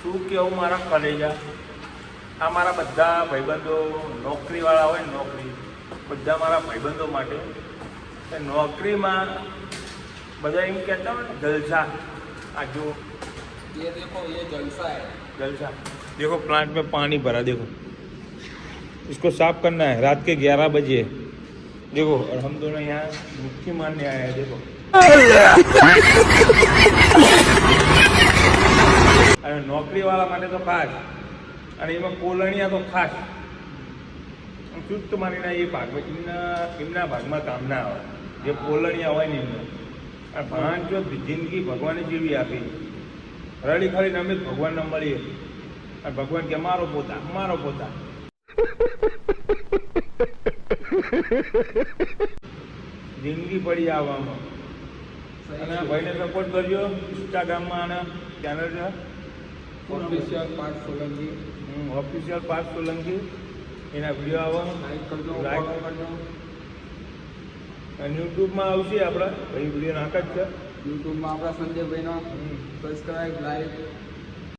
શું કેવું મારા કલેજા, આ મારા બધા ભાઈબંધો નોકરીવાળા હોય ને, નોકરી બધા મારા ભાઈબંધો માટે નોકરીમાં બધા એમ કહેતા હોય ને જલસા। આ जो ये देखो ये जलसा है, जलसा देखो, प्लांट में पानी भरा, देखो इसको साफ करना है रात के 11 बजे। देखो और हम दोनों यहाँ मुट्ठी मारने आए हैं। देखो અને નોકરીવાળા માટે તો ખાસ, અને એમાં કોલણિયા તો ખાસ ચુસ્ત માનીને એ ભાગમાં એમના ભાગમાં કામ ના આવે, જે કોલણિયા હોય ને એમને। આ ભાન જો જિંદગી ભગવાને જેવી આપી, રડી ખરીને અમે ભગવાનને મળીએ, અને ભગવાન કે મારો પોતા, મારો પોતા। જિંદગી પડી આવવામાં। અને આ ભાઈને સપોર્ટ કરજો, ઇન્સ્ટાગ્રામમાં આના ચેનલ છે ऑफिशियल पार्ट सोलंकी, ઓફિશિયલ પાર્થ સોલંકી, એના વિડીયો આવે, लाइक करजो, લાઈક फॉलो करजो। અને યુટ્યુબમાં આવશે આપણા ભાઈ વિડીયો નાખા જ છે। यूट्यूब में अपना संजय भाई नो सब्सक्राइब, लाइक